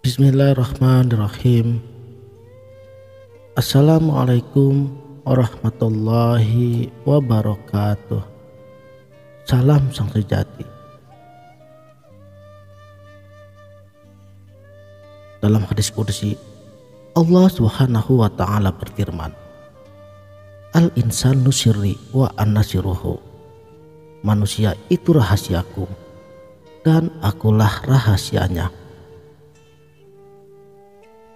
Bismillahirrahmanirrahim. Assalamualaikum warahmatullahi wabarakatuh. Salam sang sejati. Dalam hadis qudsi, Allah Subhanahu wa ta'ala berfirman, Al-insanu sirri wa an-nasiruhu. Manusia itu rahasiaku dan akulah rahasianya.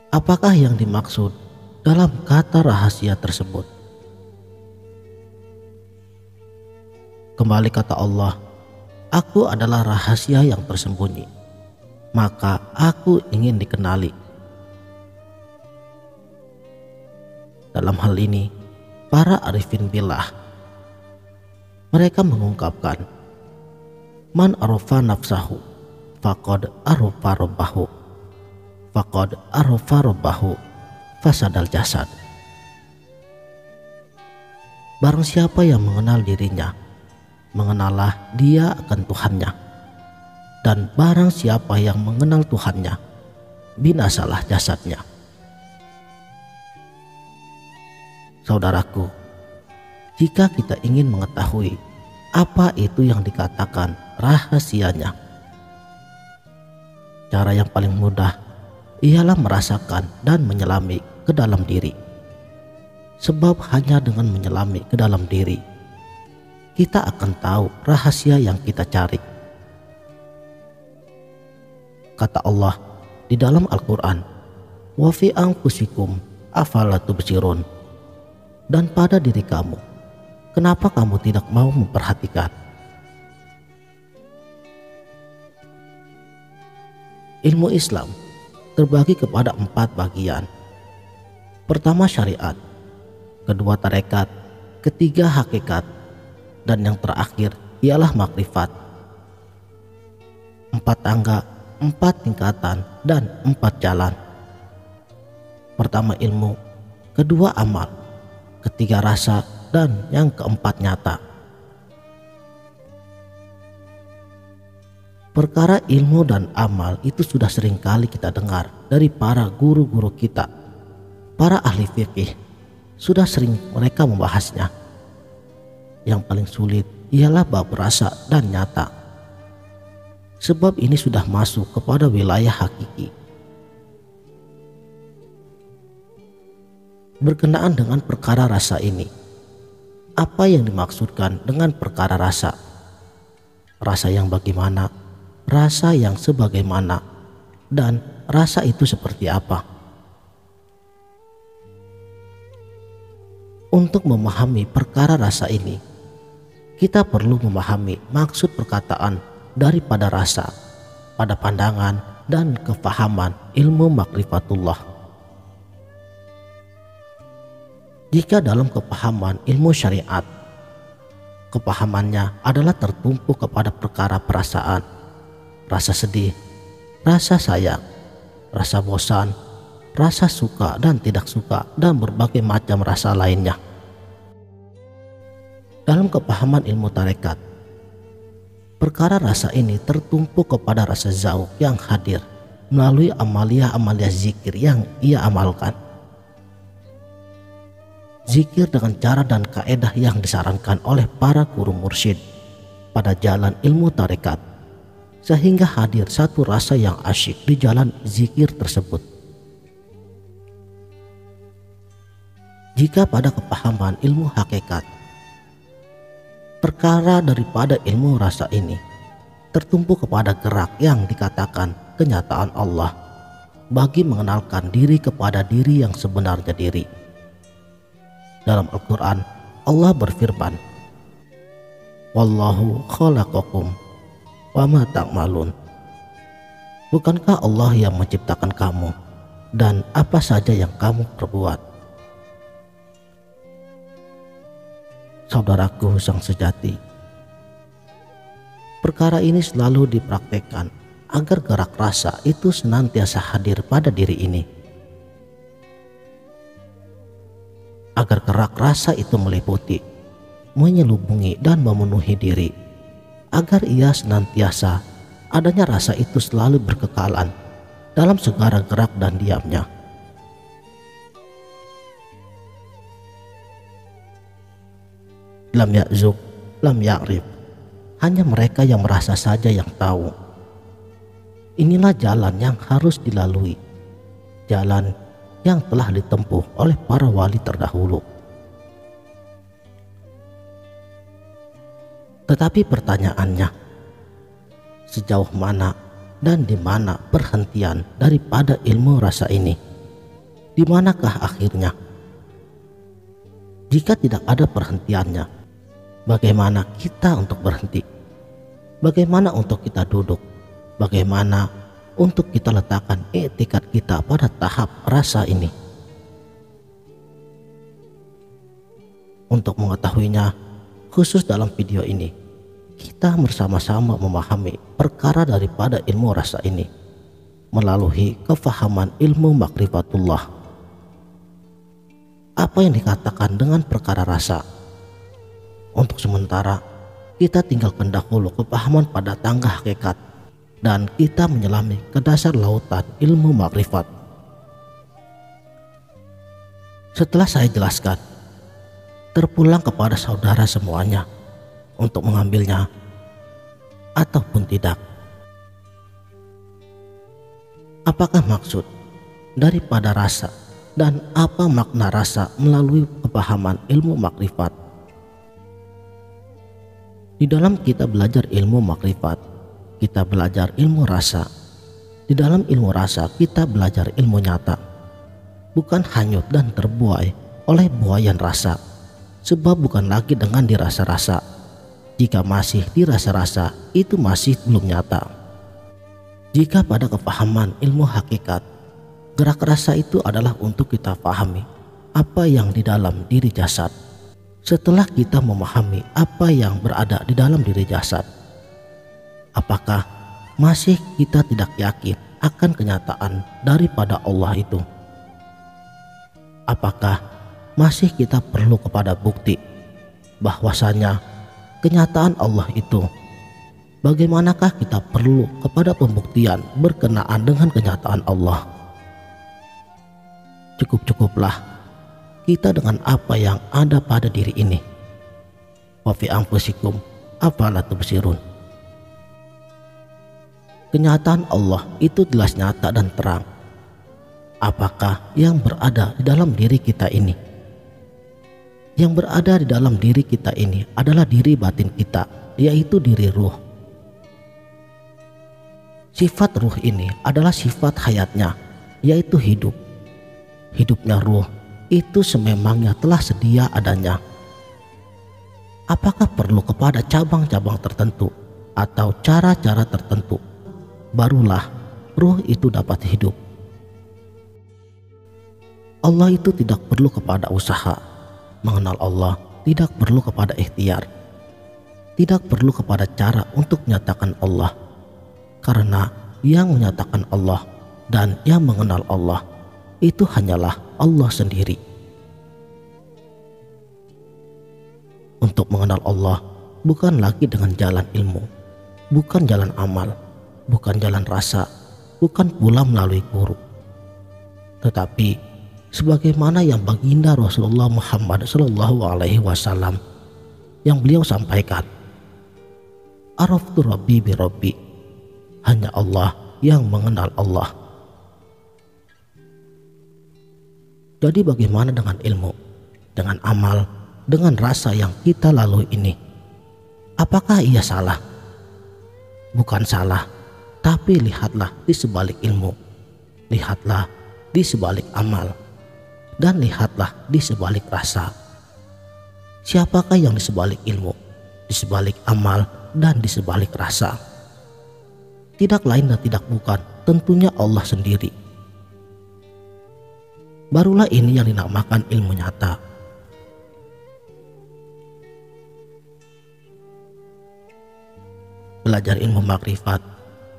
Apakah yang dimaksud dalam kata rahasia tersebut? Kembali kata Allah, aku adalah rahasia yang tersembunyi, maka aku ingin dikenali. Dalam hal ini, para arifin billah, mereka mengungkapkan, man arafa nafsahu faqad arafa rabbahu, faqad arafa rabbahu fasadal jasad. Barang siapa yang mengenal dirinya, mengenallah dia akan Tuhannya. Dan barang siapa yang mengenal Tuhannya, binasalah jasadnya. Saudaraku, jika kita ingin mengetahui apa itu yang dikatakan rahasianya, cara yang paling mudah ialah merasakan dan menyelami ke dalam diri. Sebab hanya dengan menyelami ke dalam diri, kita akan tahu rahasia yang kita cari. Kata Allah di dalam Al-Quran, wa fi anfusikum afala tubsirun. Dan pada diri kamu, kenapa kamu tidak mau memperhatikan? Ilmu Islam terbagi kepada 4 bagian. Pertama syariat, kedua tarekat, ketiga hakikat, dan yang terakhir ialah makrifat. 4 tangga, 4 tingkatan, dan 4 jalan. Pertama ilmu, kedua amal, ketiga rasa, dan yang keempat nyata. Perkara ilmu dan amal itu sudah seringkali kita dengar dari para guru-guru kita. Para ahli fikih sudah sering mereka membahasnya. Yang paling sulit ialah bab rasa dan nyata. Sebab ini sudah masuk kepada wilayah hakiki. Berkenaan dengan perkara rasa ini, apa yang dimaksudkan dengan perkara rasa? Rasa yang bagaimana? Rasa yang sebagaimana? Dan rasa itu seperti apa? Untuk memahami perkara rasa ini, kita perlu memahami maksud perkataan daripada rasa pada pandangan dan kefahaman ilmu makrifatullah. Jika dalam kepahaman ilmu syariat, kepahamannya adalah tertumpu kepada perkara perasaan, rasa sedih, rasa sayang, rasa bosan, rasa suka dan tidak suka, dan berbagai macam rasa lainnya. Dalam kepahaman ilmu tarekat, perkara rasa ini tertumpu kepada rasa zauq yang hadir melalui amalia-amalia zikir yang ia amalkan. Zikir dengan cara dan kaedah yang disarankan oleh para guru mursyid pada jalan ilmu tarekat, sehingga hadir satu rasa yang asyik di jalan zikir tersebut. Jika pada kepahaman ilmu hakikat, perkara daripada ilmu rasa ini tertumpu kepada gerak yang dikatakan kenyataan Allah bagi mengenalkan diri kepada diri yang sebenarnya diri. Dalam Al-Quran, Allah berfirman, Wallahu khalaqakum wa ma ta'malun. Bukankah Allah yang menciptakan kamu dan apa saja yang kamu perbuat? Saudaraku sang sejati, perkara ini selalu dipraktekkan agar gerak rasa itu senantiasa hadir pada diri ini. Agar gerak rasa itu meliputi, menyelubungi dan memenuhi diri, agar ia senantiasa adanya rasa itu selalu berkekalan dalam segala gerak dan diamnya. Lam ya'zuk, lam ya'rif. Hanya mereka yang merasa saja yang tahu. Inilah jalan yang harus dilalui, jalan yang telah ditempuh oleh para wali terdahulu. Tetapi pertanyaannya, sejauh mana dan di mana perhentian daripada ilmu rasa ini? Di manakah akhirnya? Jika tidak ada perhentiannya, bagaimana kita untuk berhenti? Bagaimana untuk kita duduk? Bagaimana untuk kita letakkan etikat kita pada tahap rasa ini? Untuk mengetahuinya, khusus dalam video ini, kita bersama-sama memahami perkara daripada ilmu rasa ini melalui kefahaman ilmu makrifatullah. Apa yang dikatakan dengan perkara rasa? Untuk sementara, kita tinggalkan dahulu kepahaman pada tangga hakikat dan kita menyelami ke dasar lautan ilmu makrifat. Setelah saya jelaskan, terpulang kepada saudara semuanya untuk mengambilnya ataupun tidak. Apakah maksud daripada rasa dan apa makna rasa melalui kepahaman ilmu makrifat? Di dalam kita belajar ilmu makrifat, kita belajar ilmu rasa. Di dalam ilmu rasa kita belajar ilmu nyata, bukan hanyut dan terbuai oleh buayan rasa. Sebab bukan lagi dengan dirasa-rasa. Jika masih dirasa-rasa, itu masih belum nyata. Jika pada kepahaman ilmu hakikat, gerak rasa itu adalah untuk kita pahami apa yang di dalam diri jasad. Setelah kita memahami apa yang berada di dalam diri jasad, apakah masih kita tidak yakin akan kenyataan daripada Allah itu? Apakah masih kita perlu kepada bukti bahwasanya kenyataan Allah itu? Bagaimanakah kita perlu kepada pembuktian berkenaan dengan kenyataan Allah? Cukup-cukuplah kita dengan apa yang ada pada diri ini. Wa fi anfusikum afala tubsirun. Kenyataan Allah itu jelas nyata dan terang. Apakah yang berada di dalam diri kita ini? Yang berada di dalam diri kita ini adalah diri batin kita, yaitu diri ruh. Sifat ruh ini adalah sifat hayatnya, yaitu hidup. Hidupnya ruh itu sememangnya telah sedia adanya. Apakah perlu kepada cabang-cabang tertentu atau cara-cara tertentu barulah ruh itu dapat hidup? Allah itu tidak perlu kepada usaha. Mengenal Allah tidak perlu kepada ikhtiar, tidak perlu kepada cara untuk menyatakan Allah, karena yang menyatakan Allah dan yang mengenal Allah itu hanyalah Allah sendiri. Untuk mengenal Allah bukan lagi dengan jalan ilmu, bukan jalan amal, bukan jalan rasa, bukan pula melalui guru, tetapi sebagaimana yang baginda Rasulullah Muhammad SAW yang beliau sampaikan, araftu rabbi bi rabbi, hanya Allah yang mengenal Allah. Jadi bagaimana dengan ilmu, dengan amal, dengan rasa yang kita lalui ini? Apakah ia salah? Bukan salah, tapi lihatlah di sebalik ilmu, lihatlah di sebalik amal, dan lihatlah di sebalik rasa. Siapakah yang di sebalik ilmu, di sebalik amal, dan di sebalik rasa? Tidak lain dan tidak bukan, tentunya Allah sendiri. Barulah ini yang dinamakan ilmu nyata. Belajar ilmu makrifat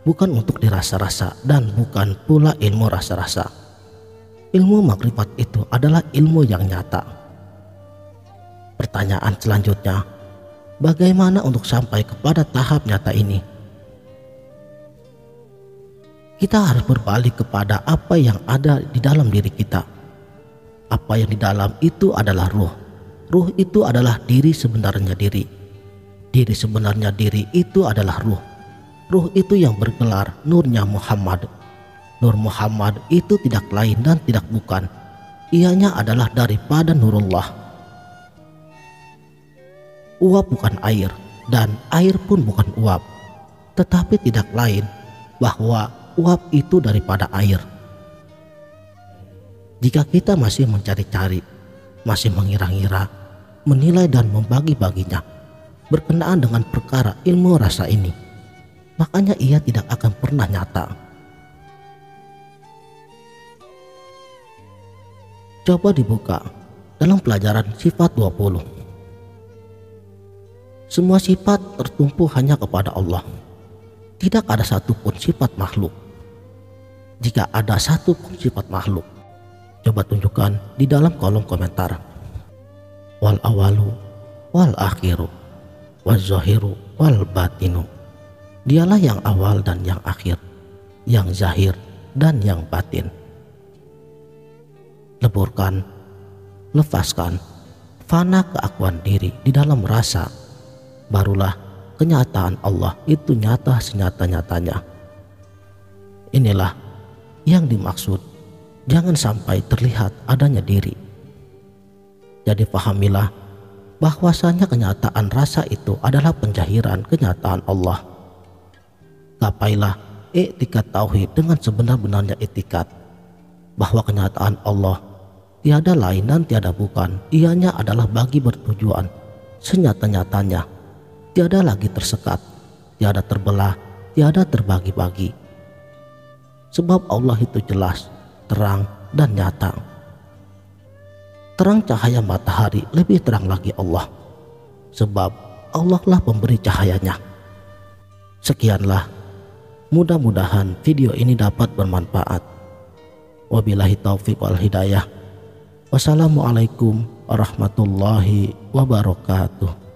bukan untuk dirasa-rasa dan bukan pula ilmu rasa-rasa. Ilmu makrifat itu adalah ilmu yang nyata. Pertanyaan selanjutnya, bagaimana untuk sampai kepada tahap nyata ini? Kita harus berbalik kepada apa yang ada di dalam diri kita. Apa yang di dalam itu adalah ruh. Ruh itu adalah diri sebenarnya diri. Diri sebenarnya diri itu adalah ruh. Ruh itu yang bergelar nurnya Muhammad. Nur Muhammad itu tidak lain dan tidak bukan. Ianya adalah daripada Nurullah. Uap bukan air dan air pun bukan uap. Tetapi tidak lain bahwa uap itu daripada air. Jika kita masih mencari-cari, masih mengira-ngira, menilai dan membagi-baginya berkenaan dengan perkara ilmu rasa ini, makanya ia tidak akan pernah nyata. Coba dibuka dalam pelajaran sifat 20. Semua sifat tertumpu hanya kepada Allah. Tidak ada satupun sifat makhluk. Jika ada satupun sifat makhluk, coba tunjukkan di dalam kolom komentar. Wal awalu, wal akhiru, wal zahiru, wal batinu. Dialah yang awal dan yang akhir, yang zahir dan yang batin. Leburkan, lepaskan, fana keakuan diri di dalam rasa. Barulah kenyataan Allah itu nyata senyata-nyatanya. Inilah yang dimaksud, jangan sampai terlihat adanya diri. Jadi pahamilah bahwasanya kenyataan rasa itu adalah penjahiran kenyataan Allah. Gapailah iktikad tauhid dengan sebenar-benarnya iktikad bahwa kenyataan Allah tiada lain dan tiada bukan, ianya adalah bagi bertujuan senyata-nyatanya, tiada lagi tersekat, tiada terbelah, tiada terbagi-bagi. Sebab Allah itu jelas, terang dan nyata. Terang cahaya matahari lebih terang lagi Allah, sebab Allah lah pemberi cahayanya. Sekianlah, mudah-mudahan video ini dapat bermanfaat. Wabillahi taufiq wal hidayah. Wassalamualaikum warahmatullahi wabarakatuh.